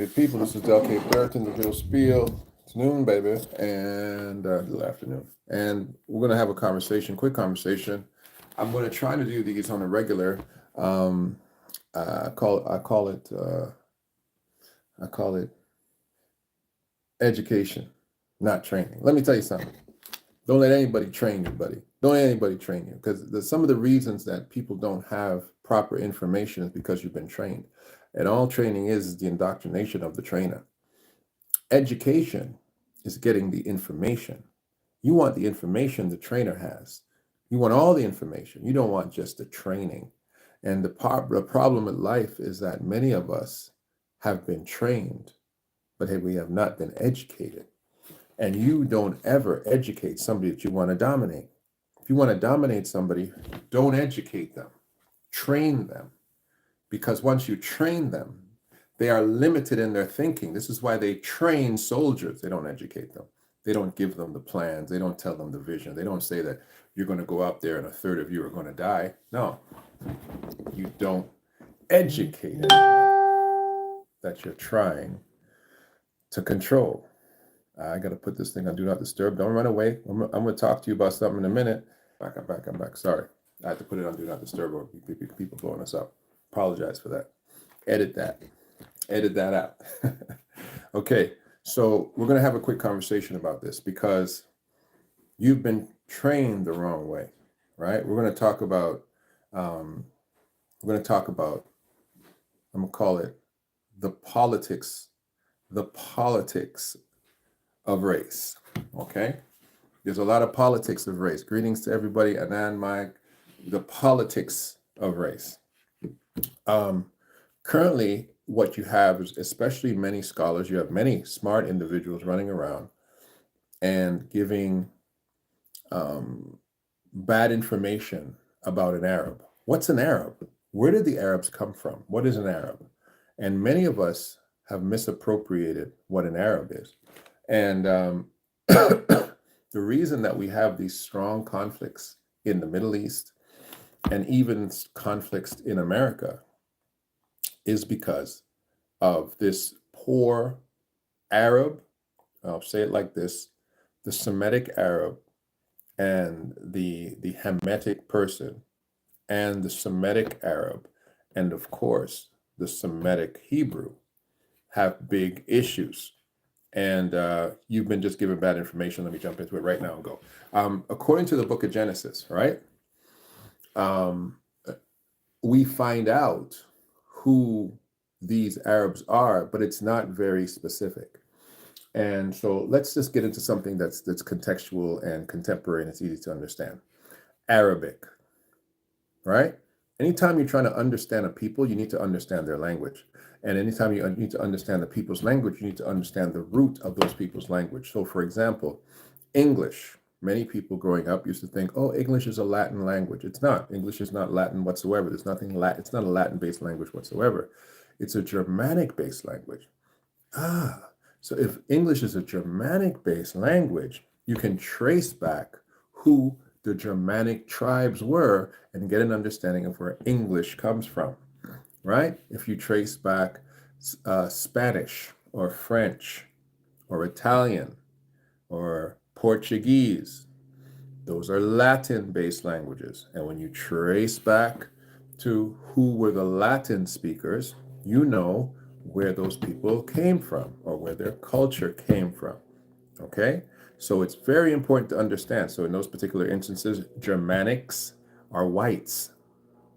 Hey people, this is Del K. Burton, the Real Spiel. It's noon, baby, and little afternoon. And we're going to have a conversation, quick conversation. I'm going to try to do these on a regular. Um, I call it education, not training. Let me tell you something. Don't let anybody train you, buddy. Don't let anybody train you, because some of the reasons that people don't have proper information is because you've been trained. And all training is the indoctrination of the trainer. Education is getting the information. You want the information the trainer has. You want all the information. You don't want just the training. And the problem with life is that many of us have been trained, but we have not been educated. And you don't ever educate somebody that you want to dominate. If you want to dominate somebody, don't educate them. Train them. Because once you train them, they are limited in their thinking. This is why they train soldiers. They don't educate them. They don't give them the plans. They don't tell them the vision. They don't say that you're going to go out there and a third of you are going to die. No, you don't educate anyone that you're trying to control. I got to put this thing on Do Not Disturb. Don't run away. I'm going to talk to you about something in a minute. I'm back. Sorry. I had to put it on Do Not Disturb or people blowing us up. Apologize for that. Edit that out. Okay, so we're going to have a quick conversation about this because you've been trained the wrong way, right? We're going to talk about, I'm going to call it the politics of race, okay? There's a lot of politics of race. Greetings to everybody, Anan, Mike, the politics of race. Currently, what you have is, especially many scholars, you have many smart individuals running around and giving bad information about an Arab. What's an Arab? Where did the Arabs come from? What is an Arab? And many of us have misappropriated what an Arab is. And the reason that we have these strong conflicts in the Middle East and even conflicts in America is because of this poor Arab, I'll say it like this, the Semitic Arab and the Hamitic person and the Semitic Arab and of course the Semitic Hebrew have big issues. And you've been just given bad information. Let me jump into it right now and go. According to the book of Genesis, right? We find out who these Arabs are, but it's not very specific. And so let's just get into something that's contextual and contemporary and it's easy to understand. Arabic, right? Anytime you're trying to understand a people, you need to understand their language. And anytime you need to understand the people's language, you need to understand the root of those people's language. So for example, English. Many people growing up used to think, oh, English is a Latin language. It's not. English is not Latin whatsoever. There's nothing Latin. It's not a Latin-based language whatsoever. It's a Germanic-based language. So if English is a Germanic-based language, you can trace back who the Germanic tribes were and get an understanding of where English comes from, right? If you trace back Spanish or French or Italian or Portuguese, those are Latin-based languages. And when you trace back to who were the Latin speakers, you know where those people came from or where their culture came from, okay? So it's very important to understand. So in those particular instances, Germanics are whites,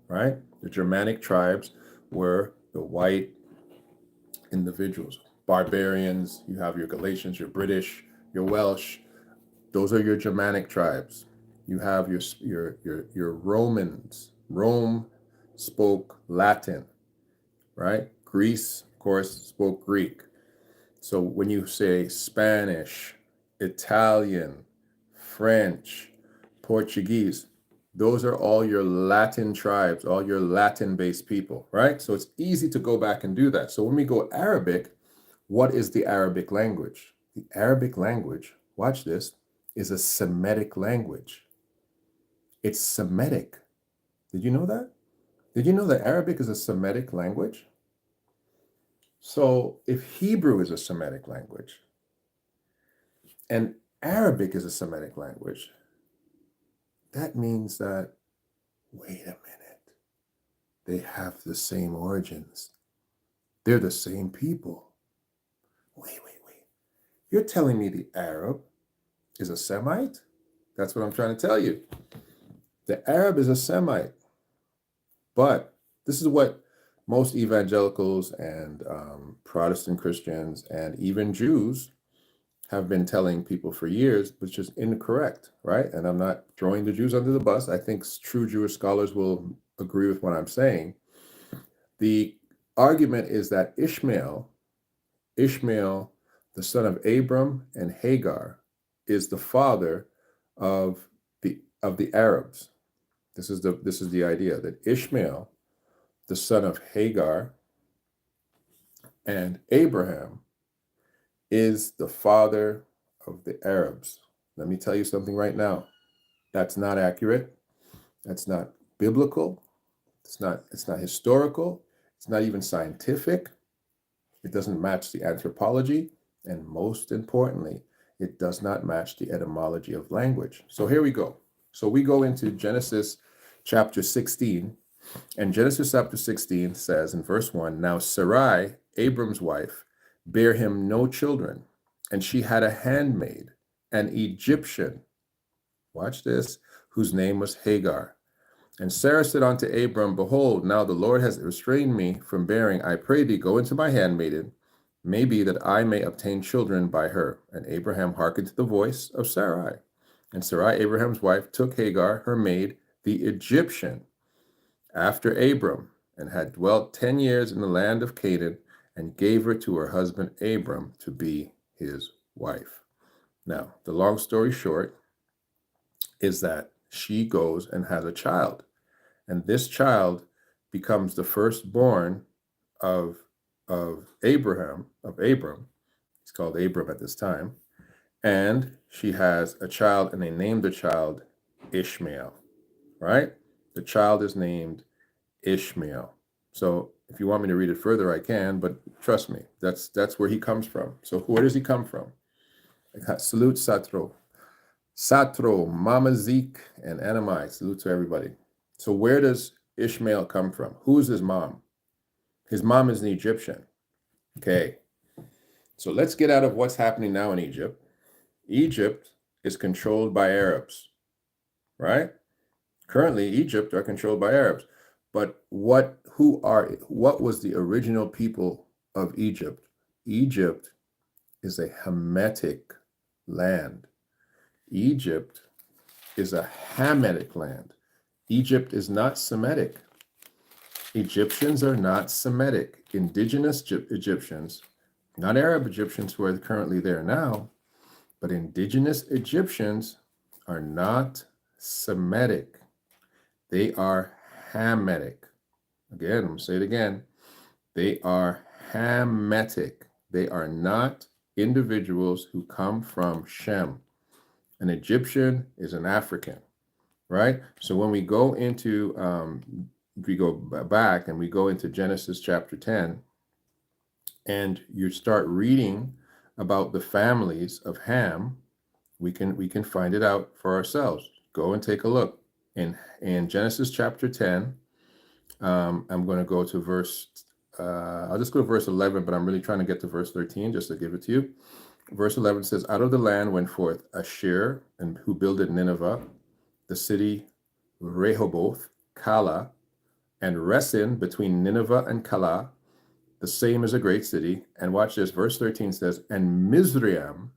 right? The Germanic tribes were the white individuals. Barbarians, you have your Galatians, your British, your Welsh. Those are your Germanic tribes. You have your Romans. Rome spoke Latin, right? Greece, of course, spoke Greek. So when you say Spanish, Italian, French, Portuguese, those are all your Latin tribes, all your Latin-based people, right? So it's easy to go back and do that. So when we go Arabic, what is the Arabic language? The Arabic language, watch this, is a Semitic language. It's Semitic. Did you know that? Did you know that Arabic is a Semitic language? So if Hebrew is a Semitic language and Arabic is a Semitic language, that means that, wait a minute, they have the same origins. They're the same people. Wait. You're telling me the Arab is a Semite? That's what I'm trying to tell you. The Arab is a Semite. But this is what most evangelicals and Protestant Christians and even Jews have been telling people for years, which is incorrect, right? And I'm not throwing the Jews under the bus. I think true Jewish scholars will agree with what I'm saying. The argument is that Ishmael, the son of Abram and Hagar, is the father of the Arabs. This is the idea that Ishmael, the son of Hagar and Abraham, is the father of the Arabs. Let me tell you something right now. That's not accurate. That's not biblical. It's not historical. It's not even scientific. It doesn't match the anthropology. And most importantly, it does not match the etymology of language. So here we go. So we go into Genesis chapter 16. And Genesis chapter 16 says in verse 1, now Sarai, Abram's wife, bare him no children, and she had a handmaid, an Egyptian, watch this, whose name was Hagar. And Sarah said unto Abram, behold, now the Lord has restrained me from bearing. I pray thee, go into my handmaiden, maybe that I may obtain children by her. And Abraham hearkened to the voice of Sarai. And Sarai, Abraham's wife, took Hagar, her maid, the Egyptian, after Abram, and had dwelt 10 years in the land of Canaan, and gave her to her husband Abram to be his wife. Now, the long story short is that she goes and has a child, and this child becomes the firstborn of Abram. He's called Abram at this time, and she has a child, and they named the child Ishmael, right? The child is named Ishmael. So if you want me to read it further, I can, but trust me, that's where he comes from. So where does he come from? Salute Satro, Mama Zeke, and Anamai. Salute to everybody. So where does Ishmael come from? Who is his mom? His mom is an Egyptian. Okay. So let's get out of what's happening now in Egypt. Egypt is controlled by Arabs, right? Currently, Egypt are controlled by Arabs. But what was the original people of Egypt? Egypt is a Hamitic land. Egypt is a Hamitic land. Egypt is not Semitic. Egyptians are not Semitic. Indigenous Egyptians, not Arab Egyptians who are currently there now, but indigenous Egyptians are not Semitic. They are Hamitic. Again, I'm going to say it again. They are Hamitic. They are not individuals who come from Shem. An Egyptian is an African, right? So when we go into, we go back and we go into Genesis chapter 10, and you start reading about the families of Ham, we can find it out for ourselves. Go and take a look. In Genesis chapter 10, I'm going to go to verse, I'll just go to verse 11, but I'm really trying to get to verse 13 just to give it to you. Verse 11 says, out of the land went forth Asher, and who builded Nineveh, the city Rehoboth, Kala, and Resin between Nineveh and Kala, the same as a great city. And watch this, verse 13 says, and Mizraim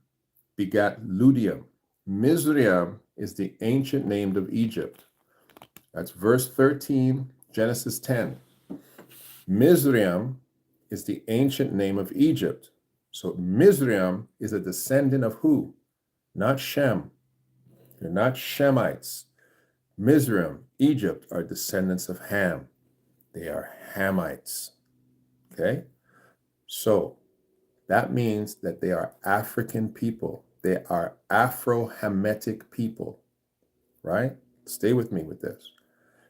begat Ludium. Mizraim is the ancient name of Egypt. That's verse 13, Genesis 10. Mizraim is the ancient name of Egypt. So Mizraim is a descendant of who? Not Shem. They're not Shemites. Mizraim, Egypt, are descendants of Ham. They are Hamites. Okay? So that means that they are African people. They are Afro-Hamitic people, right? Stay with me with this.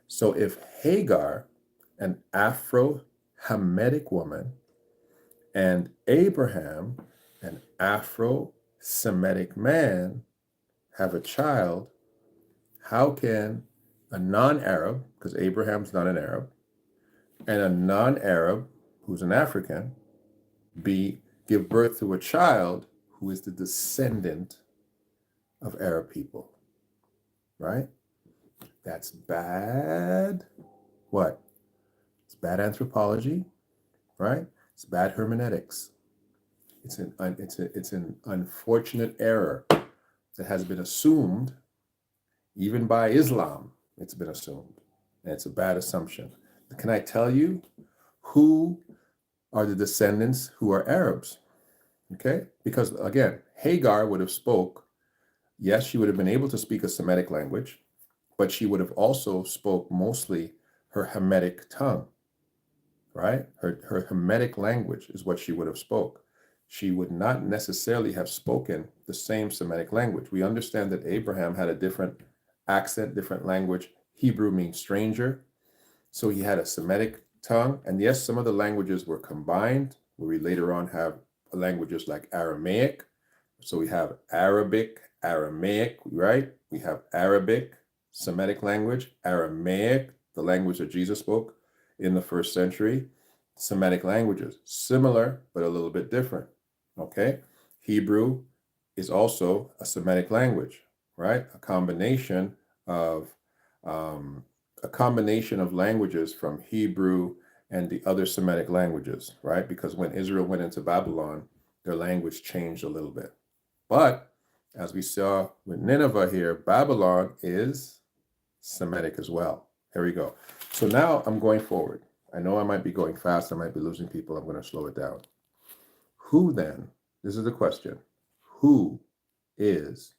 So if Hagar, an Afro-Hamitic woman, and Abraham, an Afro-Semitic man, have a child, how can a non-Arab, because Abraham's not an Arab, and a non-Arab who's an African give birth to a child who is the descendant of Arab people, right? That's bad. What? It's bad anthropology, right? It's bad hermeneutics. It's an unfortunate error that has been assumed, even by Islam. It's been assumed, and it's a bad assumption. Can I tell you who are the descendants who are Arabs? Okay, because again, Hagar would have spoke. Yes, she would have been able to speak a Semitic language, but she would have also spoke mostly her Hamitic tongue, right? Her Hamitic language is what she would have spoke. She would not necessarily have spoken the same Semitic language. We understand that Abraham had a different accent, different language. Hebrew means stranger. So he had a Semitic tongue. And yes, some of the languages were combined, where we later on have languages like Aramaic. So we have Arabic, Aramaic, right? We have Arabic, Semitic language, Aramaic, the language that Jesus spoke in the first century, Semitic languages, similar, but a little bit different, okay? Hebrew is also a Semitic language, right? A combination of languages from Hebrew and the other Semitic languages, right? Because when Israel went into Babylon, their language changed a little bit. But as we saw with Nineveh here, Babylon is Semitic as well. Here we go. So now I'm going forward. I know I might be going fast. I might be losing people. I'm going to slow it down. Who then, this is the question, who is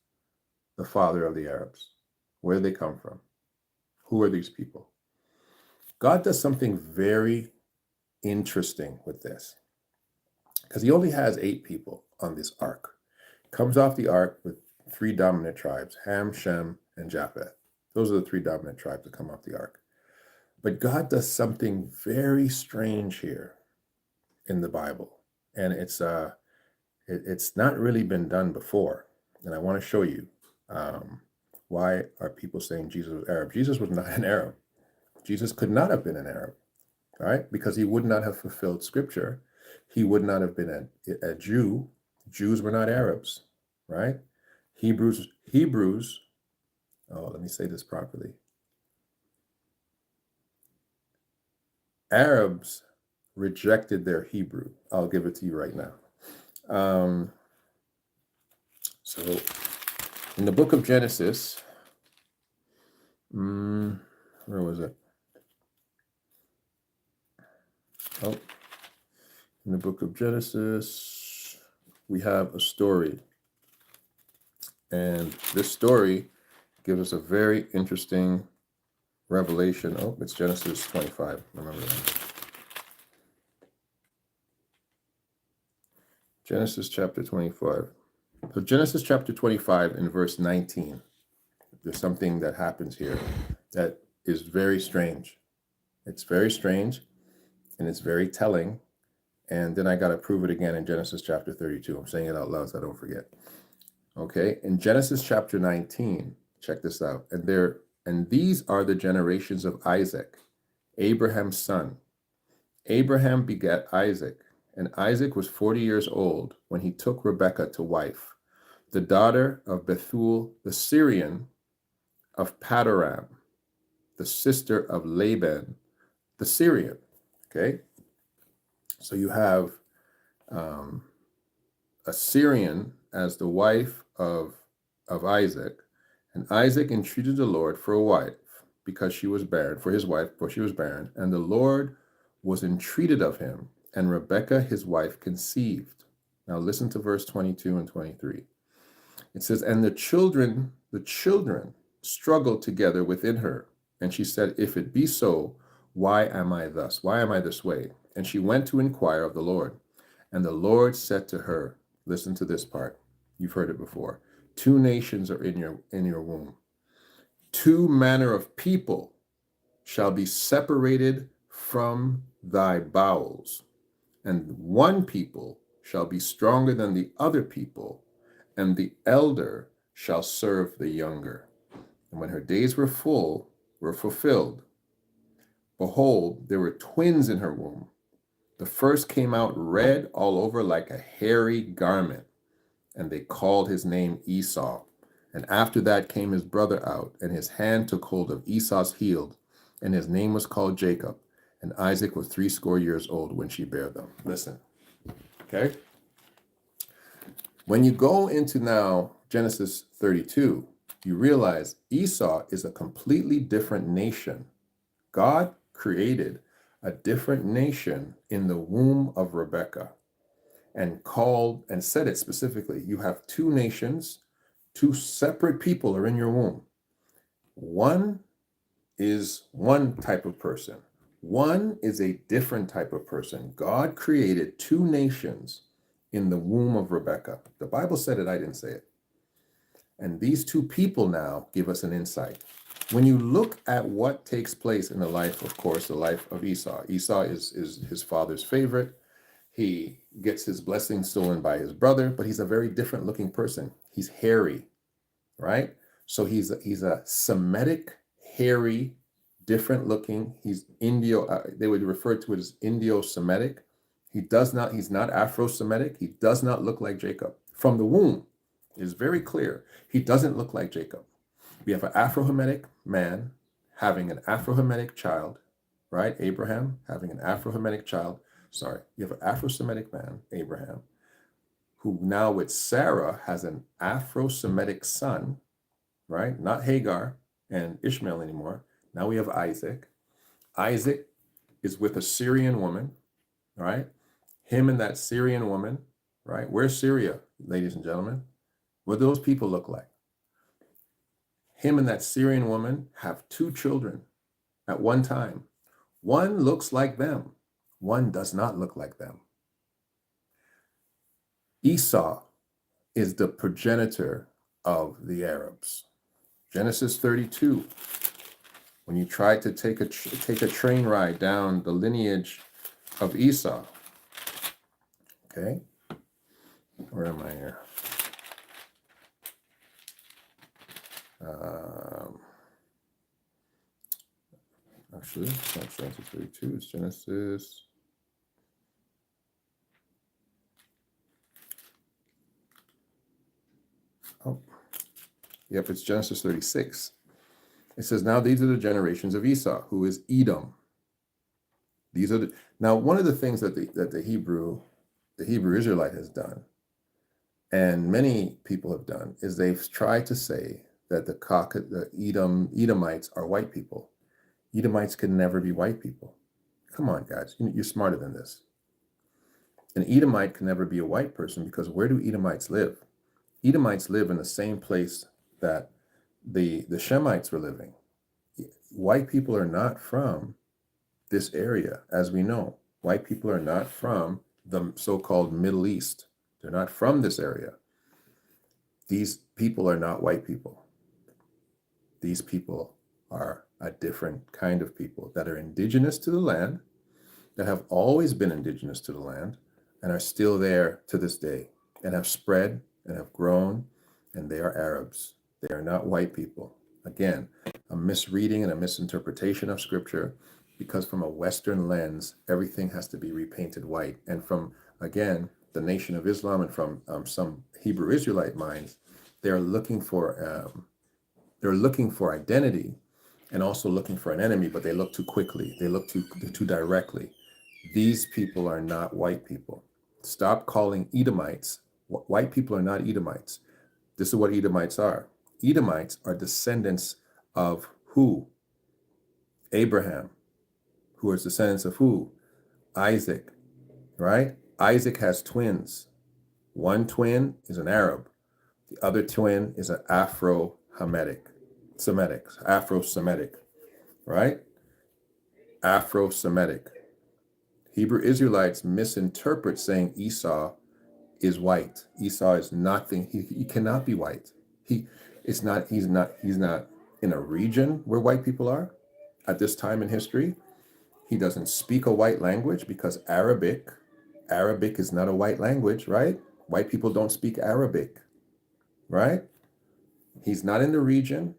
the father of the Arabs? Where do they come from? Who are these people? God does something very interesting with this, because he only has 8 people on this ark. Comes off the ark with 3 dominant tribes, Ham, Shem, and Japheth. Those are the 3 dominant tribes that come off the ark. But God does something very strange here in the Bible, and it's not really been done before. And I want to show you why are people saying Jesus was Arab. Jesus was not an Arab. Jesus could not have been an Arab, right? Because he would not have fulfilled Scripture. He would not have been a Jew. Jews were not Arabs, right? Hebrews, oh, let me say this properly. Arabs rejected their Hebrew. I'll give it to you right now. So in the book of Genesis, where was it? Oh, in the book of Genesis, we have a story. And this story gives us a very interesting revelation. Oh, it's Genesis 25. Remember that. Genesis chapter 25. So Genesis chapter 25 in verse 19. There's something that happens here that is very strange. It's very strange and it's very telling. And then I got to prove it again in Genesis chapter 32. I'm saying it out loud so I don't forget. Okay, in Genesis chapter 19, check this out. And these are the generations of Isaac, Abraham's son. Abraham begat Isaac, and Isaac was 40 years old when he took Rebekah to wife, the daughter of Bethuel the Syrian of Padoram, the sister of Laban the Syrian. Okay, so you have a Syrian as the wife of Isaac, and Isaac entreated the Lord for a wife because she was barren, for his wife, for she was barren, and the Lord was entreated of him, and Rebekah his wife conceived. Now listen to verse 22 and 23. It says, and the children struggled together within her, and she said, if it be so, why am I thus? Why am I this way? And she went to inquire of the Lord. And the Lord said to her, listen to this part. You've heard it before. 2 nations are in your womb. 2 manner of people shall be separated from thy bowels, and one people shall be stronger than the other people, and the elder shall serve the younger. And when her days were fulfilled, behold, there were twins in her womb. The first came out red all over like a hairy garment, and they called his name Esau. And after that came his brother out, and his hand took hold of Esau's heel, and his name was called Jacob. And Isaac was 80 years old when she bare them. Listen, okay? When you go into now Genesis 32, you realize Esau is a completely different nation. God created a different nation in the womb of Rebekah and called and said it specifically. You have two nations, two separate people are in your womb. One is one type of person. One is a different type of person. God created two nations in the womb of Rebekah. The Bible said it, I didn't say it. And these two people now give us an insight. When you look at what takes place in the life, of course, the life of Esau. Esau is his father's favorite. He gets his blessing stolen by his brother, but he's a very different looking person. He's hairy, right? So he's a Semitic, hairy, different looking. He's they would refer to it as Indo-Semitic. He's not Afro-Semitic. He does not look like Jacob. From the womb, it is very clear. He doesn't look like Jacob. We have an Afro-Hamitic man having an Afro-Hamitic child, right? Abraham having an Afro-Hamitic child. Sorry, you have an Afro-Semitic man, Abraham, who now with Sarah has an Afro-Semitic son, right? Not Hagar and Ishmael anymore. Now we have Isaac. Isaac is with a Syrian woman, right? Him and that Syrian woman, right? Where's Syria, ladies and gentlemen? What do those people look like? Him and that Syrian woman have two children at one time. One looks like them. One does not look like them. Esau is the progenitor of the Arabs. Genesis 32, when you try to take a train ride down the lineage of Esau. Okay, where am I here? Actually, it's not Genesis 32, it's Genesis. Oh, yep, it's Genesis 36. It says, now these are the generations of Esau, who is Edom. Now, one of the things that the Hebrew Israelite has done, and many people have done, is they've tried to say that the Edomites are white people. Edomites can never be white people. Come on, guys, you're smarter than this. An Edomite can never be a white person, because where do Edomites live? Edomites live in the same place that the Shemites were living. White people are not from this area, as we know. White people are not from the so-called Middle East. They're not from this area. These people are not white people. These people are a different kind of people that are indigenous to the land, that have always been indigenous to the land, and are still there to this day, and have spread and have grown, and they are Arabs. They are not white people. Again, a misreading and a misinterpretation of scripture, because from a Western lens, everything has to be repainted white. And from, again, the Nation of Islam and from some Hebrew Israelite minds, they're looking for identity and also looking for an enemy, but they look too quickly. They look too directly. These people are not white people. Stop calling Edomites. White people are not Edomites. This is what Edomites are. Edomites are descendants of who? Abraham, who is descendants of who? Isaac, right? Isaac has twins. One twin is an Arab. The other twin is an Afro-Semitic, right? Afro-Semitic. Hebrew Israelites misinterpret saying Esau is white. Esau is nothing. He cannot be white. He's not in a region where white people are at this time in history. He doesn't speak a white language, because Arabic Arabic is not a white language, right? White people don't speak Arabic, right? He's not in the region.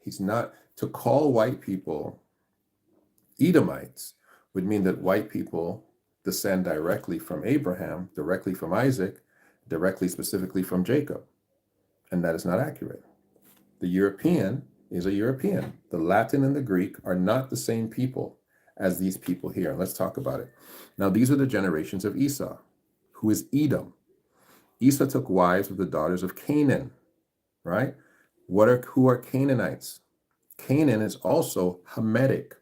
He's not. To call white people Edomites would mean that white people descend directly from Abraham, directly from Isaac, directly specifically from Jacob. And that is not accurate. The European is a European. The Latin and the Greek are not the same people as these people here. And let's talk about it. Now, these are the generations of Esau, who is Edom. Esau took wives of the daughters of Canaan, right? Who are Canaanites? Canaan is also Hamitic,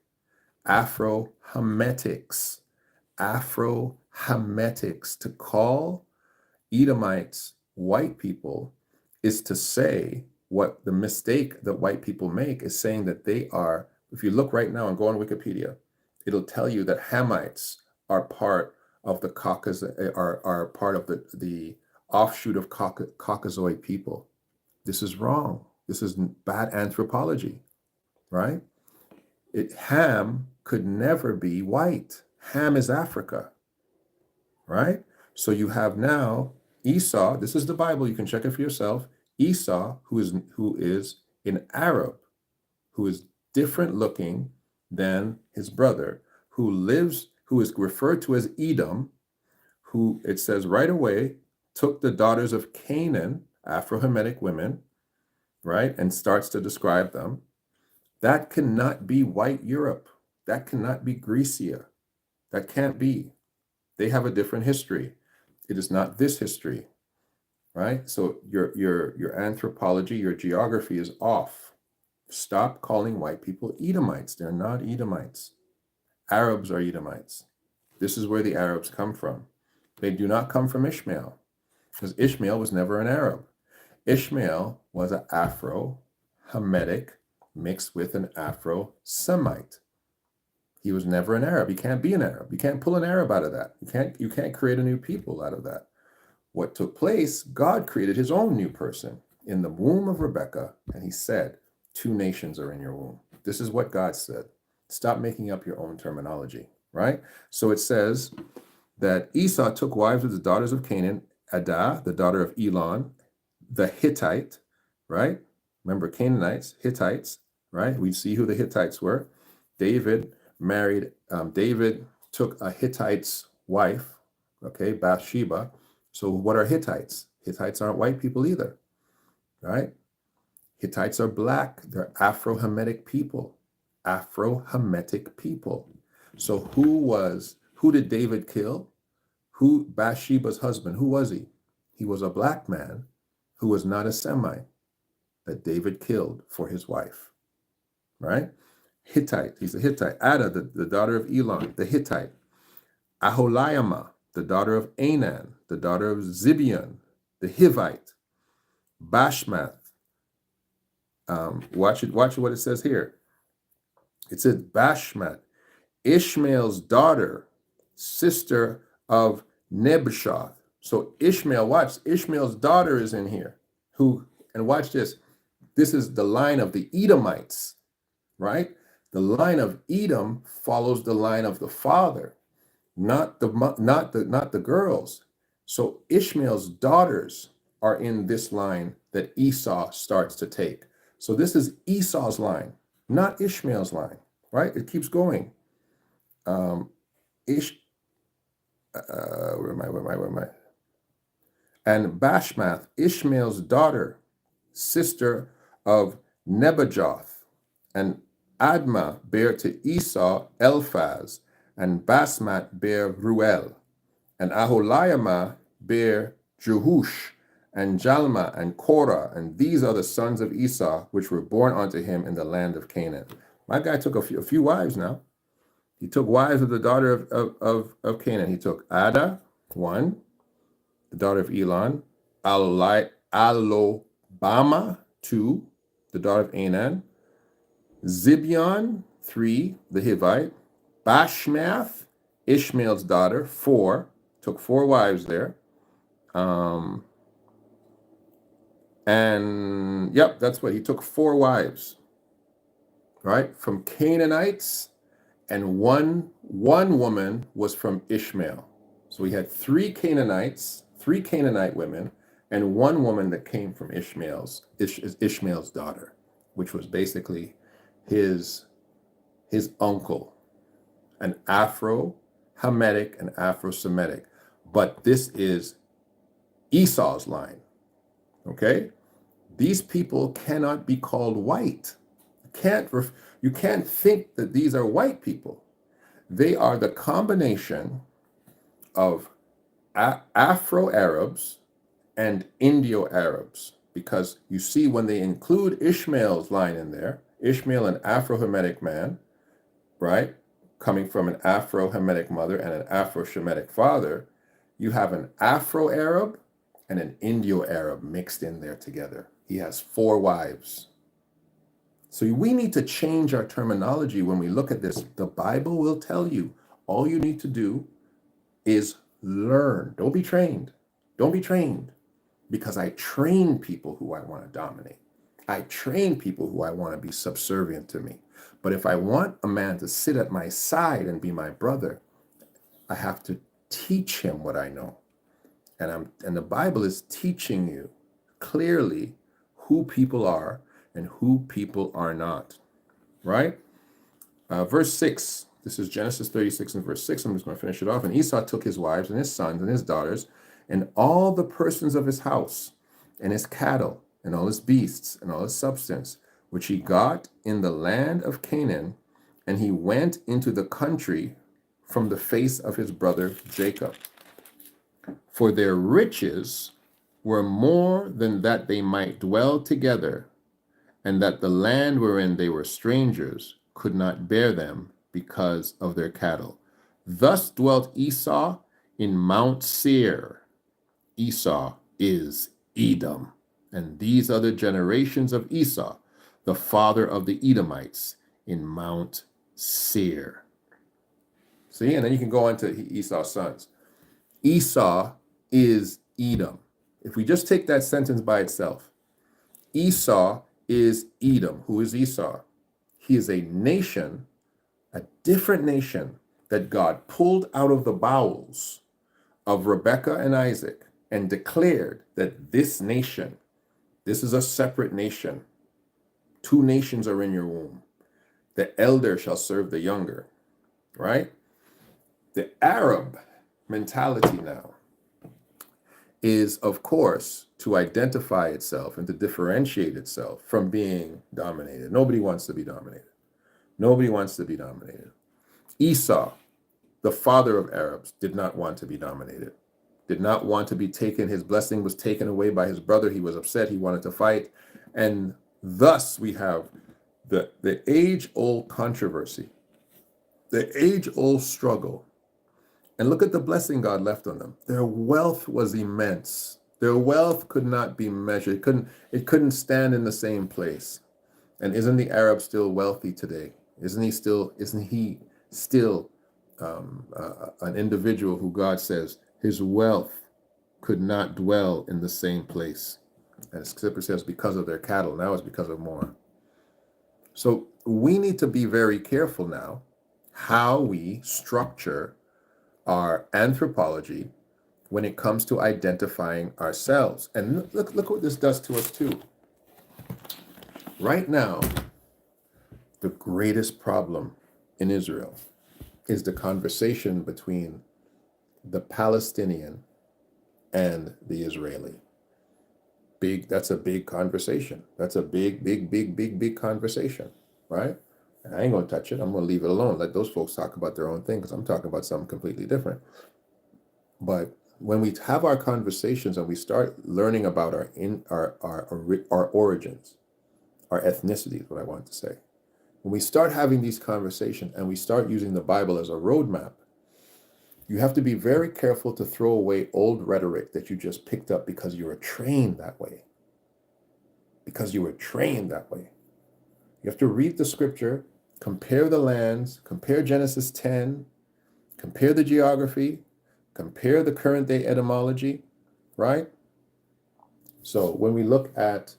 Afro-Hametics. Afro-Hametics. To call Edomites white people is to say what the mistake that white people make is saying that they are, if you look right now and go on Wikipedia, it'll tell you that Hamites are part of the Caucasus, are part of the offshoot of Caucasoid people. This is wrong. This is bad anthropology, right? Ham could never be white. Ham is Africa, right? So you have now Esau. This is the Bible. You can check it for yourself. Esau, who is an Arab, who is different looking than his brother, who is referred to as Edom, who it says right away took the daughters of Canaan, Afro-Hamitic women, right, and starts to describe them. That cannot be white Europe. That cannot be Grecia. That can't be. They have a different history. It is not this history, right? So your anthropology, your geography is off. Stop calling white people Edomites. They're not Edomites. Arabs are Edomites. This is where the Arabs come from. They do not come from Ishmael, because Ishmael was never an Arab. Ishmael was an Afro-Hamitic mixed with an Afro-Semite. He was never an Arab. He can't be an Arab. You can't pull an Arab out of that. You can't create a new people out of that. What took place, God created his own new person in the womb of Rebekah, and he said, 2 nations are in your womb. This is what God said. Stop making up your own terminology, right? So it says that Esau took wives of the daughters of Canaan, Adah, the daughter of Elon, the Hittite, right? Remember, Canaanites, Hittites, right? We see who the Hittites were. David took a Hittite's wife, okay, Bathsheba. So what are Hittites? Hittites aren't white people either, right? Hittites are black. They're Afro-Hamitic people. Afro-Hamitic people. So who did David kill? Bathsheba's husband, who was he? He was a black man who was not a Semite that David killed for his wife, right? Hittite, he's a Hittite. Ada, the daughter of Elon, the Hittite. Aholiama, the daughter of Anan, the daughter of Zibeon, the Hivite. Bashmath. Watch what it says here. It says Bashmath, Ishmael's daughter, sister of Nebshath. So Ishmael's daughter is in here. And watch this. This is the line of the Edomites, right? The line of Edom follows the line of the father, not the girls. So Ishmael's daughters are in this line that Esau starts to take. So this is Esau's line, not Ishmael's line, right? It keeps going. Where am I? And Bashmath, Ishmael's daughter, sister of Nebajoth, and Admah bare to Esau Eliphaz, and Basmat bare Ruel, and Aholiama bare Jehush, and Jalma, and Korah, and these are the sons of Esau, which were born unto him in the land of Canaan. My guy took a few wives now. He took wives of the daughter of Canaan. He took Ada, 1, the daughter of Elon, Alobama, 2, the daughter of Anan, Zibeon, 3, the Hivite, Bashmath, Ishmael's daughter, 4, took 4 wives there. And yep, that's what he took, 4 wives, right? From Canaanites, and one woman was from Ishmael. So we had three Canaanite women, and one woman that came from Ishmael's daughter, which was basically his uncle, an Afro-Hamitic and Afro-Semitic. But this is Esau's line, okay? These people cannot be called white. You can't think that these are white people. They are the combination of Afro-Arabs and Indo-Arabs, because you see when they include Ishmael's line in there, Ishmael, an Afro-Hamitic man, right, coming from an Afro-Hamitic mother and an Afro-Shemitic father, you have an Afro-Arab and an Indo-Arab mixed in there together. He has 4 wives. So we need to change our terminology when we look at this. The Bible will tell you all you need to do is learn. Don't be trained. Don't be trained, because I train people who I want to dominate. I train people who I want to be subservient to me. But if I want a man to sit at my side and be my brother, I have to teach him what I know. And the Bible is teaching you clearly who people are and who people are not, right? Verse 6, this is Genesis 36 and verse 6. I'm just going to finish it off. And Esau took his wives and his sons and his daughters and all the persons of his house and his cattle and all his beasts and all his substance, which he got in the land of Canaan, and he went into the country from the face of his brother Jacob. For their riches were more than that they might dwell together, and that the land wherein they were strangers could not bear them because of their cattle. Thus dwelt Esau in Mount Seir. Esau is Edom. And these are the generations of Esau, the father of the Edomites, in Mount Seir. See, and then you can go on to Esau's sons. Esau is Edom. If we just take that sentence by itself, Esau is Edom. Who is Esau? He is a nation, a different nation that God pulled out of the bowels of Rebekah and Isaac and declared that this nation, this is a separate nation. 2 nations are in your womb. The elder shall serve the younger, right? The Arab mentality now is, of course, to identify itself and to differentiate itself from being dominated. Nobody wants to be dominated. Nobody wants to be dominated. Esau, the father of Arabs, did not want to be dominated, did not want to be taken. His blessing was taken away by his brother. He was upset. He wanted to fight. And thus we have the age-old controversy, the age-old struggle. And look at the blessing God left on them. Their wealth was immense. Their wealth could not be measured. It couldn't stand in the same place. And isn't the Arab still wealthy today? Isn't he still an individual who God says his wealth could not dwell in the same place? And Scripture says because of their cattle. Now it's because of more. So we need to be very careful now how we structure our anthropology when it comes to identifying ourselves. And look what this does to us too. Right now, the greatest problem in Israel is the conversation between the Palestinian and the Israeli. That's a big conversation. That's a big conversation, right? And I ain't gonna touch it. I'm gonna leave it alone. Let those folks talk about their own thing, because I'm talking about something completely different. But when we have our conversations and we start learning about our origins, our ethnicity is what I want to say. When we start having these conversations and we start using the Bible as a roadmap, you have to be very careful to throw away old rhetoric that you just picked up because you were trained that way. Because you were trained that way. You have to read the scripture, compare the lands, compare Genesis 10, compare the geography, compare the current day etymology, right? So when we look at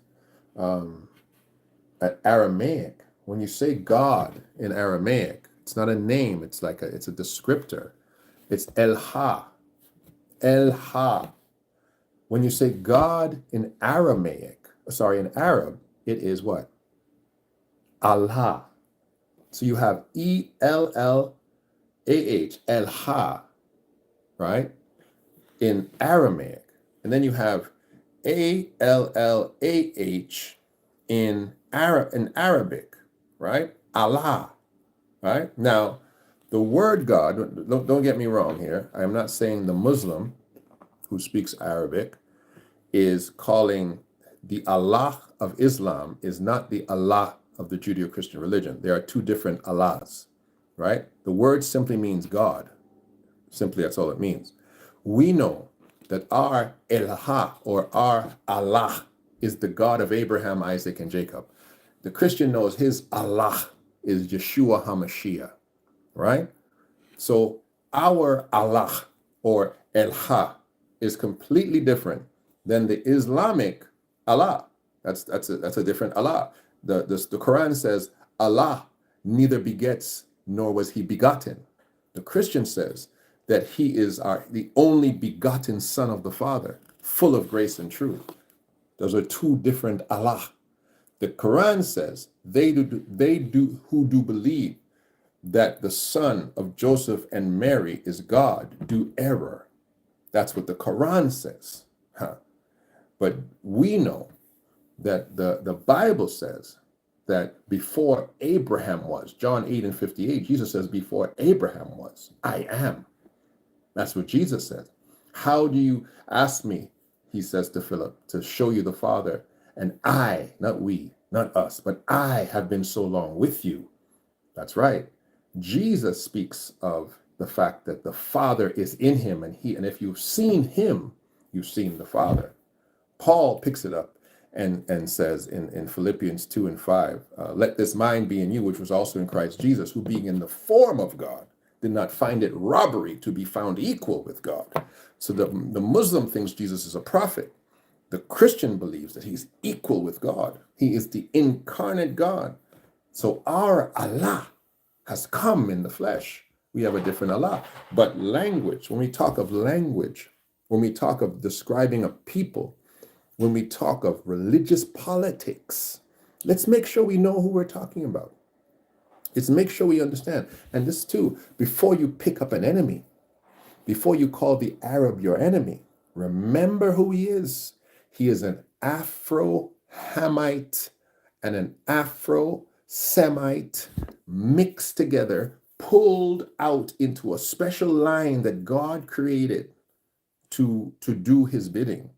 Aramaic, when you say God in Aramaic, it's not a name, it's a descriptor. It's El Ha. El-Ha. When you say God in Arab, it is what? Allah. So you have E-L-L-A-H, El-Ha, right? In Aramaic. And then you have A-L-L-A-H in Arabic, right? Allah, right? Now, the word God, don't get me wrong here. I am not saying the Muslim who speaks Arabic is calling the Allah of Islam is not the Allah of the Judeo-Christian religion. There are two different Allahs, right? The word simply means God. Simply, that's all it means. We know that our Elah or our Allah is the God of Abraham, Isaac, and Jacob. The Christian knows his Allah is Yeshua HaMashiach, right? So our Allah or Elah is completely different than the Islamic Allah. That's a different Allah. The Quran says Allah neither begets nor was he begotten. The Christian says that he is the only begotten Son of the Father, full of grace and truth. Those are two different Allah. The Quran says they who do believe that the son of Joseph and Mary is God do error. That's what the Quran says. But we know that the Bible says that before Abraham was, John 8:58, Jesus says, before Abraham was, I am. That's what Jesus says. How do you ask me, he says to Philip, to show you the Father? And I, not we, not us, but I have been so long with you. That's right. Jesus speaks of the fact that the Father is in him, and if you've seen him, you've seen the Father. Paul picks it up and says in Philippians 2:5, let this mind be in you, which was also in Christ Jesus, who being in the form of God, did not find it robbery to be found equal with God. So the Muslim thinks Jesus is a prophet. The Christian believes that he's equal with God. He is the incarnate God. So our Allah has come in the flesh. We have a different Allah. But language, when we talk of language, when we talk of describing a people, when we talk of religious politics, let's make sure we know who we're talking about. Let's make sure we understand. And this too, before you pick up an enemy, before you call the Arab your enemy, remember who he is. He is an Afro-Hamite and an Afro-Semite mixed together, pulled out into a special line that God created to do his bidding.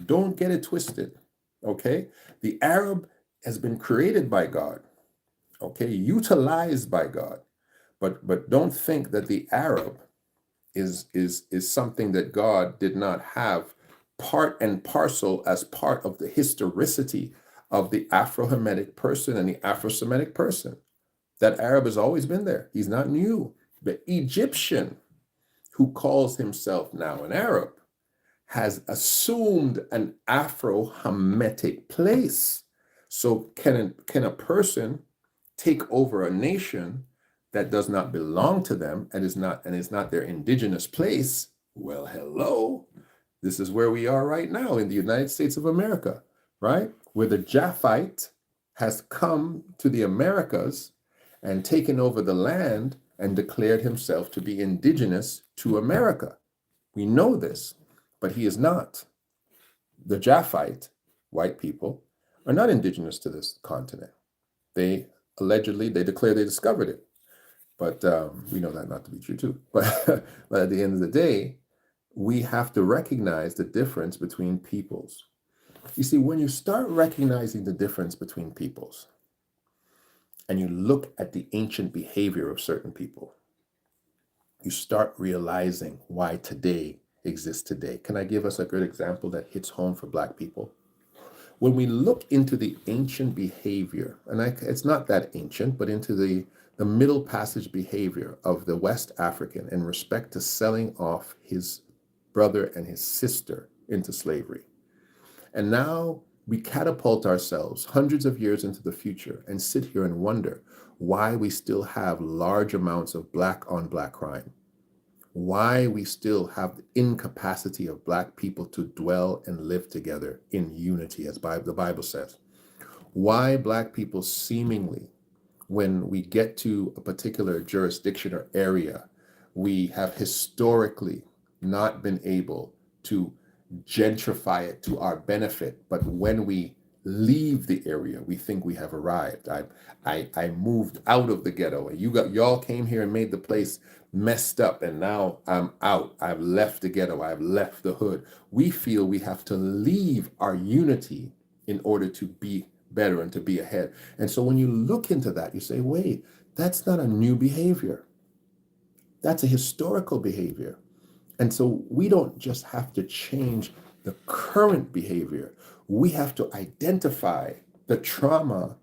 Don't get it twisted, okay? The Arab has been created by God, okay, utilized by God, but don't think that the Arab is something that God did not have part and parcel as part of the historicity of the Afro-Hamitic person and the Afro-Semitic person. That Arab has always been there. He's not new. The Egyptian, who calls himself now an Arab, has assumed an Afro-Hamitic place. So can a person take over a nation that does not belong to them and is not their indigenous place? Well, hello. This is where we are right now in the United States of America, right? Where the Japhite has come to the Americas and taken over the land and declared himself to be indigenous to America. We know this, but he is not. The Japhite, white people, are not indigenous to this continent. They declare they discovered it. But we know that not to be true too. But at the end of the day, we have to recognize the difference between peoples. You see, when you start recognizing the difference between peoples, and you look at the ancient behavior of certain people, you start realizing why today exists today. Can I give us a good example that hits home for Black people? When we look into the ancient behavior, and it's not that ancient, but into the Middle Passage behavior of the West African in respect to selling off his brother and his sister into slavery. And now we catapult ourselves hundreds of years into the future and sit here and wonder why we still have large amounts of Black on Black crime. why we still have the incapacity of Black people to dwell and live together in unity, as the Bible says. Why Black people seemingly, when we get to a particular jurisdiction or area, we have historically not been able to gentrify it to our benefit. But when we leave the area, we think we have arrived. I moved out of the ghetto, and y'all came here and made the place messed up, and now I'm out. I've left the ghetto. I've left the hood. We feel we have to leave our unity in order to be better and to be ahead. And so when you look into that, you say, wait, that's not a new behavior. That's a historical behavior. And so we don't just have to change the current behavior. We have to identify the trauma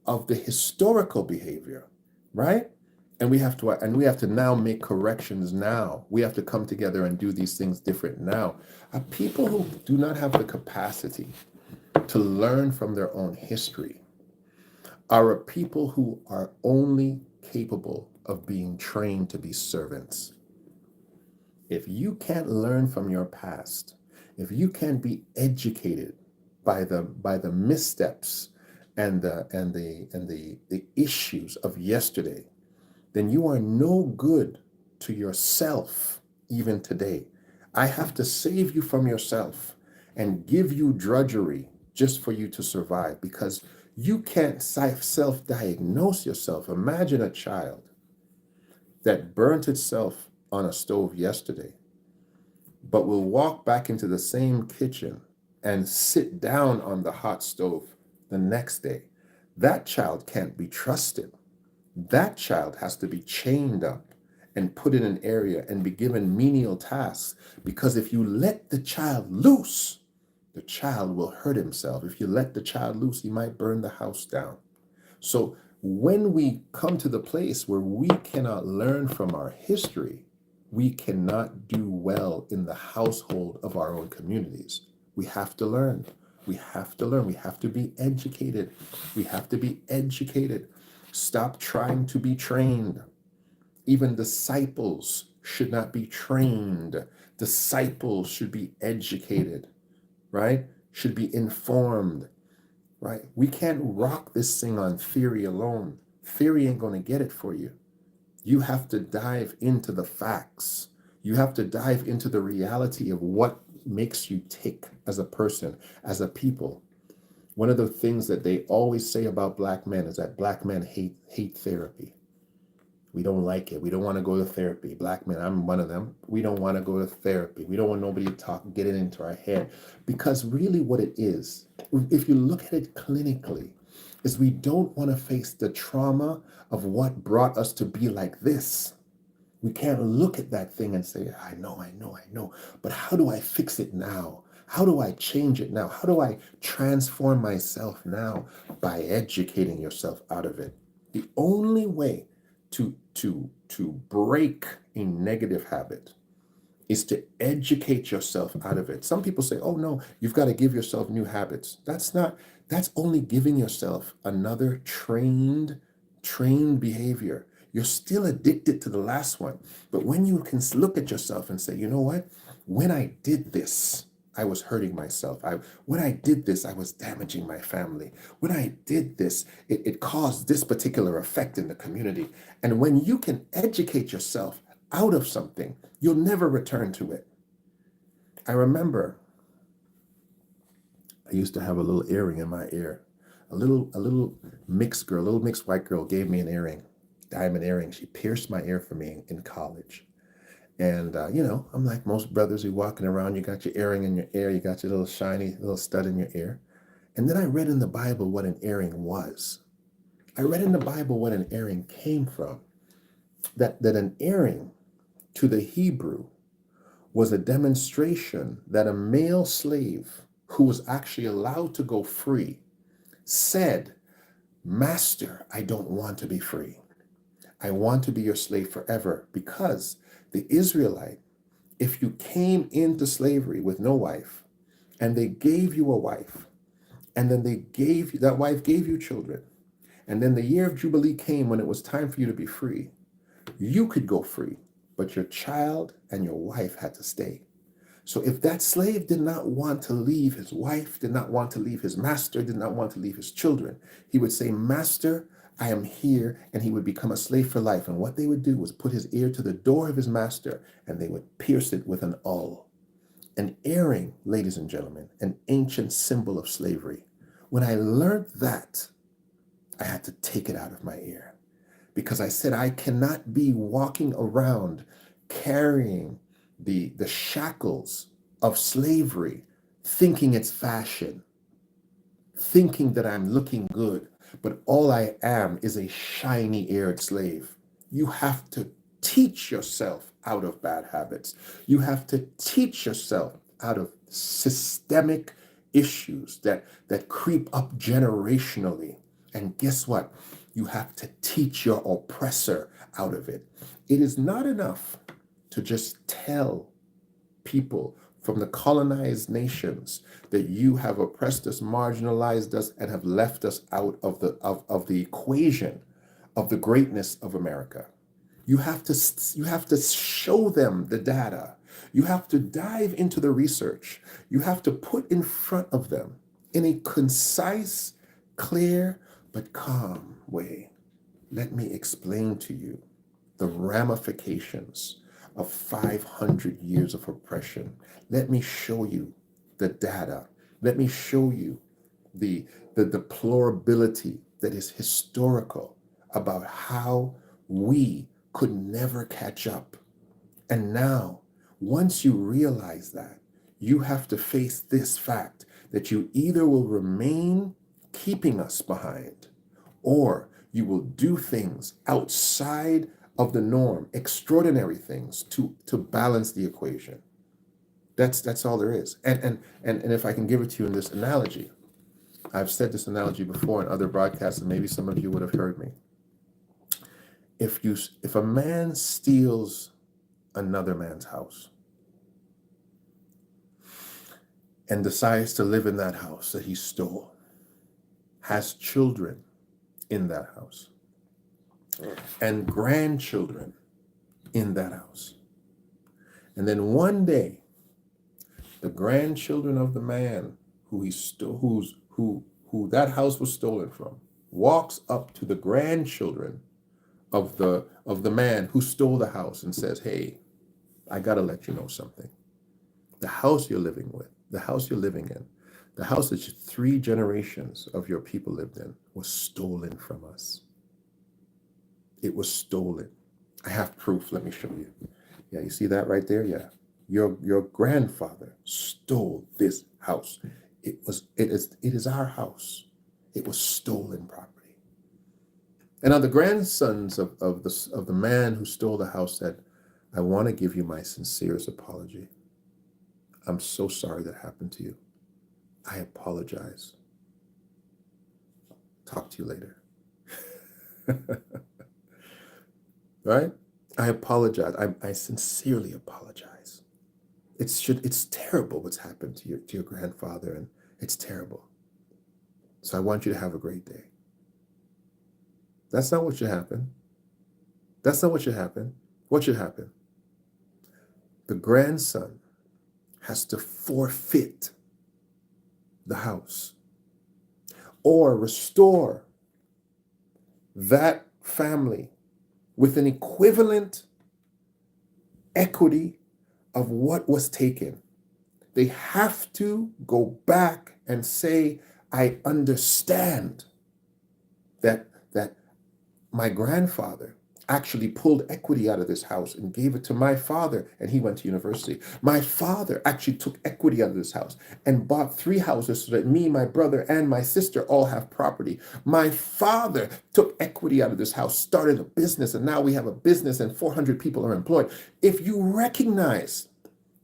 of the historical behavior, right? And we have to now make corrections now. We have to come together and do these things different now. People who do not have the capacity to learn from their own history are a people who are only capable of being trained to be servants. If you can't learn from your past, if you can't be educated by the missteps and the issues of yesterday, then you are no good to yourself even today. I have to save you from yourself and give you drudgery just for you to survive, because you can't self-diagnose yourself. Imagine a child that burnt itself on a stove yesterday, but will walk back into the same kitchen and sit down on the hot stove the next day. That child can't be trusted. That child has to be chained up and put in an area and be given menial tasks, because if you let the child loose, the child will hurt himself. If you let the child loose, he might burn the house down. So when we come to the place where we cannot learn from our history, we cannot do well in the household of our own communities. We have to learn. We have to learn. We have to be educated. We have to be educated. Stop trying to be trained. Even disciples should not be trained. Disciples should be educated, right? Should be informed, right? We can't rock this thing on theory alone. Theory ain't going to get it for you. You have to dive into the facts. You have to dive into the reality of what makes you tick as a person, as a people. One of the things that they always say about Black men is that Black men hate therapy. We don't like it. We don't want to go to therapy. Black men, I'm one of them. We don't want to go to therapy. We don't want nobody to get it into our head. Because really what it is, if you look at it clinically, is we don't want to face the trauma of what brought us to be like this. We can't look at that thing and say, I know, but how do I fix it now? How do I change it now? How do I transform myself now? By educating yourself out of it. The only way to break a negative habit is to educate yourself out of it. Some people say, oh no, you've got to give yourself new habits. That's only giving yourself another trained behavior. You're still addicted to the last one. But when you can look at yourself and say, you know what? When I did this, I was hurting myself. When I did this, I was damaging my family. When I did this, it caused this particular effect in the community. And when you can educate yourself out of something, you'll never return to it. I remember I used to have a little earring in my ear. A little mixed white girl gave me an earring, diamond earring. She pierced my ear for me in college. And, I'm like most brothers, you're walking around, you got your earring in your ear, you got your little shiny little stud in your ear. And then I read in the Bible what an earring was. I read in the Bible what an earring came from. That an earring to the Hebrew was a demonstration that a male slave who was actually allowed to go free said, Master, I don't want to be free. I want to be your slave forever, because the Israelite, if you came into slavery with no wife and they gave you a wife, and then that wife gave you children, and then the year of Jubilee came when it was time for you to be free, you could go free. but your child and your wife had to stay. So if that slave did not want to leave his wife, did not want to leave his master, did not want to leave his children, he would say, Master, I am here, and he would become a slave for life. And what they would do was put his ear to the door of his master, and they would pierce it with an awl. An earring, ladies and gentlemen, an ancient symbol of slavery. When I learned that, I had to take it out of my ear because I said I cannot be walking around carrying the shackles of slavery, thinking it's fashion, thinking that I'm looking good, but all I am is a shiny-eared slave. You have to teach yourself out of bad habits. You have to teach yourself out of systemic issues that creep up generationally. And guess what? You have to teach your oppressor out of it. It is not enough to just tell people from the colonized nations that you have oppressed us, marginalized us, and have left us out of the equation of the greatness of America. You have to show them the data. You have to dive into the research. You have to put in front of them in a concise, clear, but calm way. Let me explain to you the ramifications of 500 years of oppression. Let me show you the data. Let me show you the deplorability that is historical about how we could never catch up. And now, once you realize that, you have to face this fact that you either will remain keeping us behind or you will do things outside of the norm, extraordinary things to balance the equation. That's all there is. And if I can give it to you in this analogy, I've said this analogy before in other broadcasts, and maybe some of you would have heard me. If a man steals another man's house and decides to live in that house that he stole, has children in that house, and grandchildren in that house, and then one day the grandchildren of the man who that house was stolen from walks up to the grandchildren of the man who stole the house and says, hey, I gotta let you know something. The house you're living in, the house that 3 generations of your people lived in was stolen from us. It was stolen. I have proof. Let me show you. Yeah, you see that right there? Yeah. Your grandfather stole this house. It is our house. It was stolen property. And now the grandsons of the man who stole the house said, I want to give you my sincerest apology. I'm so sorry that happened to you. I apologize. Talk to you later. Right? I apologize. I sincerely apologize. It's terrible what's happened to your grandfather, and it's terrible. So I want you to have a great day. That's not what should happen. That's not what should happen. What should happen? The grandson has to forfeit the house or restore that family with an equivalent equity of what was taken. They have to go back and say, I understand that my grandfather actually pulled equity out of this house and gave it to my father, and he went to university. My father actually took equity out of this house and bought 3 houses so that me, my brother, and my sister all have property. My father took equity out of this house, started a business, and now we have a business and 400 people are employed. If you recognize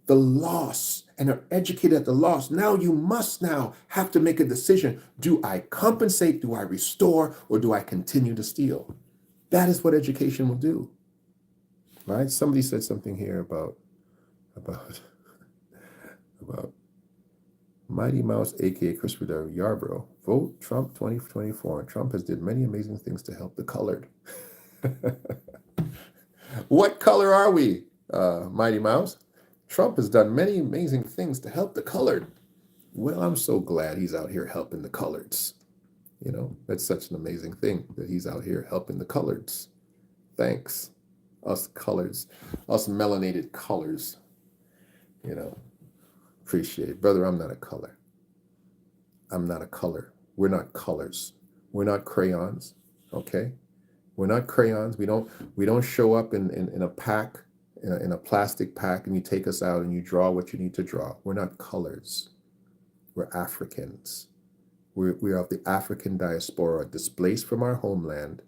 the loss and are educated at the loss, now you must now have to make a decision. Do I compensate? Do I restore? Or do I continue to steal? That is what education will do, right? Somebody said something here about Mighty Mouse, aka Christopher Yarbrough. Vote Trump 2024. Trump has did many amazing things to help the colored. What color are we, Mighty Mouse? Trump has done many amazing things to help the colored. Well, I'm so glad he's out here helping the coloreds. You know, that's such an amazing thing that he's out here helping the coloreds. Thanks. Us colors, us melanated colors, you know, appreciate it. Brother, I'm not a color. I'm not a color. We're not colors. We're not crayons. Okay? We're not crayons. We don't show up in a pack, in a plastic pack, and you take us out and you draw what you need to draw. We're not colors. We're Africans. We are of the African diaspora, displaced from our homeland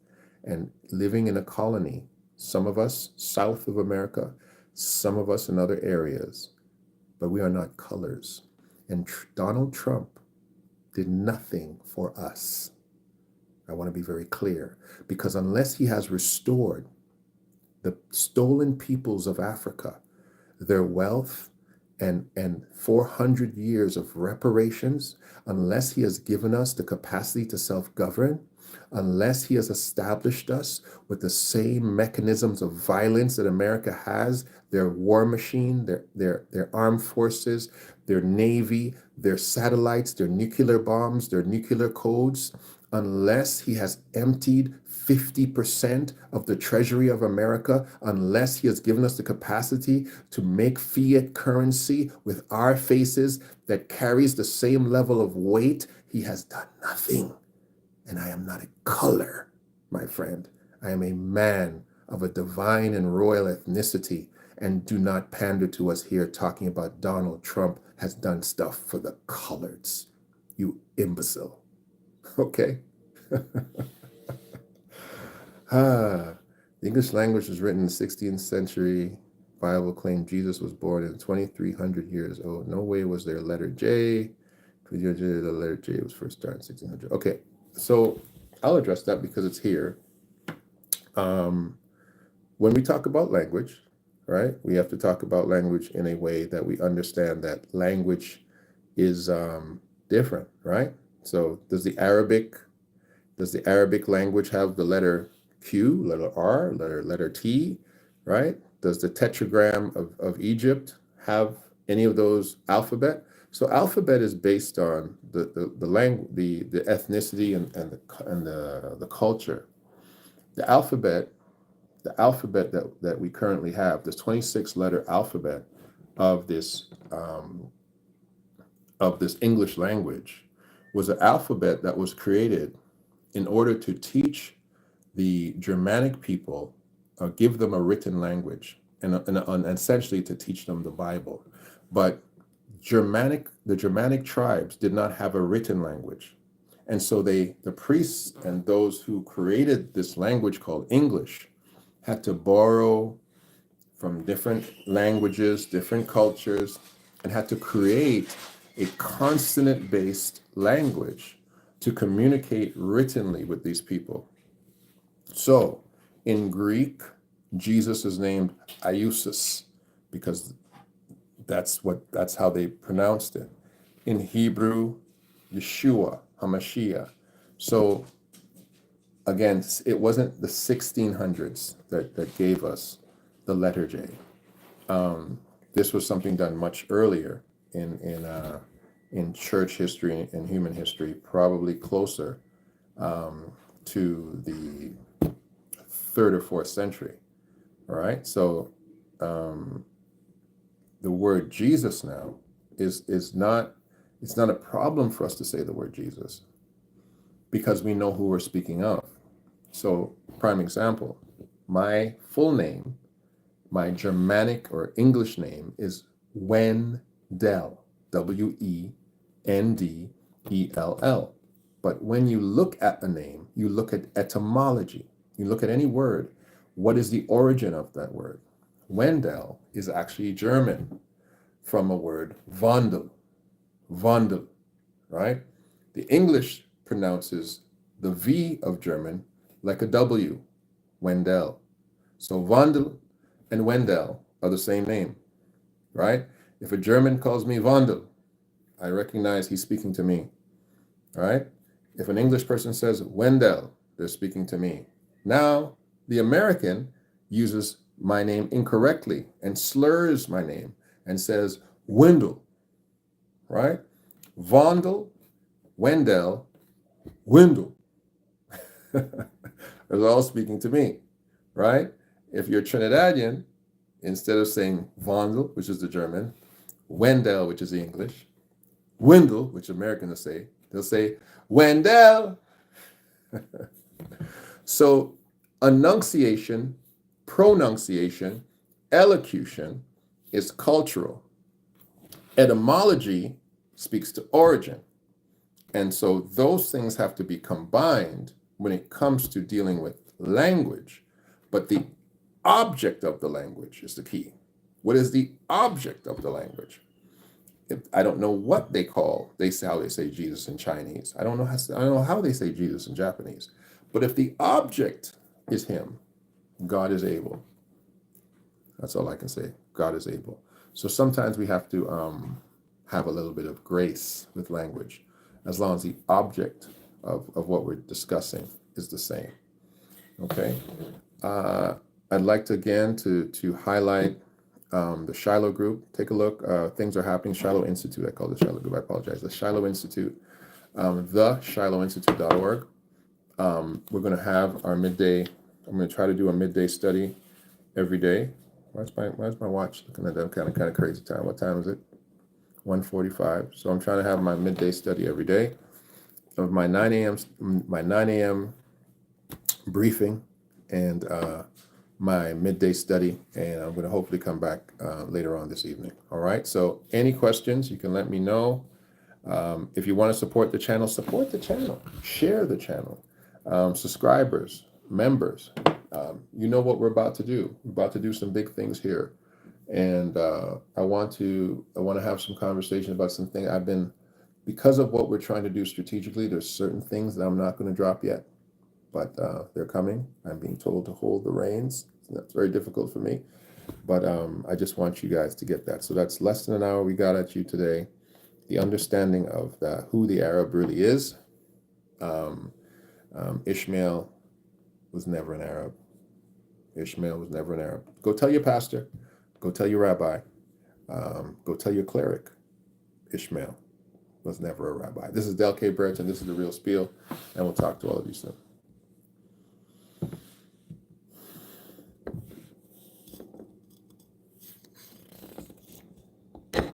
and living in a colony. Some of us south of America, some of us in other areas, but we are not colors. And Donald Trump did nothing for us. I want to be very clear, because unless he has restored the stolen peoples of Africa, their wealth, and 400 years of reparations, unless he has given us the capacity to self-govern, unless he has established us with the same mechanisms of violence that America has, their war machine, their armed forces, their navy, their satellites, their nuclear bombs, their nuclear codes, unless he has emptied 50% of the treasury of America, unless he has given us the capacity to make fiat currency with our faces that carries the same level of weight, he has done nothing. And I am not a color, my friend. I am a man of a divine and royal ethnicity. And do not pander to us here talking about Donald Trump has done stuff for the coloreds. You imbecile. Okay? The English language was written in the 16th century. Bible claimed Jesus was born in 2,300 years old. No way was there a letter J. The letter J was first started in 1600. Okay, so I'll address that because it's here. When we talk about language, right, we have to talk about language in a way that we understand that language is different, right? So does the Arabic language have the letter Q, letter R, letter T, right? Does the tetragram of Egypt have any of those alphabet? So alphabet is based on the language, the ethnicity and the culture. The alphabet that we currently have, this 26-letter alphabet of this English language, was an alphabet that was created in order to teach the Germanic people, give them a written language, and essentially to teach them the Bible. But the Germanic tribes did not have a written language. And so the priests and those who created this language called English had to borrow from different languages, different cultures, and had to create a consonant-based language to communicate writtenly with these people. So in Greek, Jesus is named Iusus because that's how they pronounced it. In Hebrew, Yeshua, HaMashiach. So again, it wasn't the 1600s that gave us the letter J. This was something done much earlier in church history and human history, probably closer to the 3rd or 4th century. All right, so the word Jesus now is not, it's not a problem for us to say the word Jesus because we know who we're speaking of. So, prime example, my full name, my Germanic or English name is Wendell, Wendell. But when you look at a name, you look at etymology. You look at any word, what is the origin of that word? Wendell is actually German from a word Wandel, right? The English pronounces the V of German like a W, Wendell. So Wandel and Wendell are the same name, right? If a German calls me Wandel, I recognize he's speaking to me, right? If an English person says Wendell, they're speaking to me. Now, the American uses my name incorrectly and slurs my name and says Wendell, right? Vondel, Wendell, Wendell. It's all speaking to me, right? If you're Trinidadian, instead of saying Vondel, which is the German, Wendell, which is the English, Wendell, which Americans will say, they'll say Wendell. So enunciation, pronunciation, elocution is cultural. Etymology speaks to origin. And so those things have to be combined when it comes to dealing with language. But the object of the language is the key. What is the object of the language? I don't know what they say how they say Jesus in Chinese. I don't know how they say Jesus in Japanese. But if the object is him, God is able. That's all I can say. God is able. So sometimes we have to have a little bit of grace with language, as long as the object of what we're discussing is the same. Okay. I'd like to again to highlight the Shiloh group. Take a look. Things are happening. Shiloh Institute. I call it Shiloh group. I apologize. The Shiloh Institute. The ShilohInstitute.org. We're going to have our midday. I'm going to try to do a midday study every day. Why's my watch looking at that kind of crazy time? What time is it? 1:45. So I'm trying to have my midday study every day of my 9 a.m. briefing and my midday study, and I'm going to hopefully come back later on this evening. All right. So any questions, you can let me know. If you want to support the channel, share the channel. Subscribers, members, you know what we're about to do. We're about to do some big things here. And I want to have some conversation about something because of what we're trying to do strategically, there's certain things that I'm not going to drop yet, but they're coming. I'm being told to hold the reins. That's very difficult for me, but I just want you guys to get that. So that's less than an hour we got at you today. The understanding of who the Arab really is. Ishmael was never an Arab. Ishmael was never an Arab. Go tell your pastor. Go tell your rabbi. Go tell your cleric. Ishmael was never a rabbi. This is Del K. Burton. This is The Real Spiel, and we'll talk to all of you soon.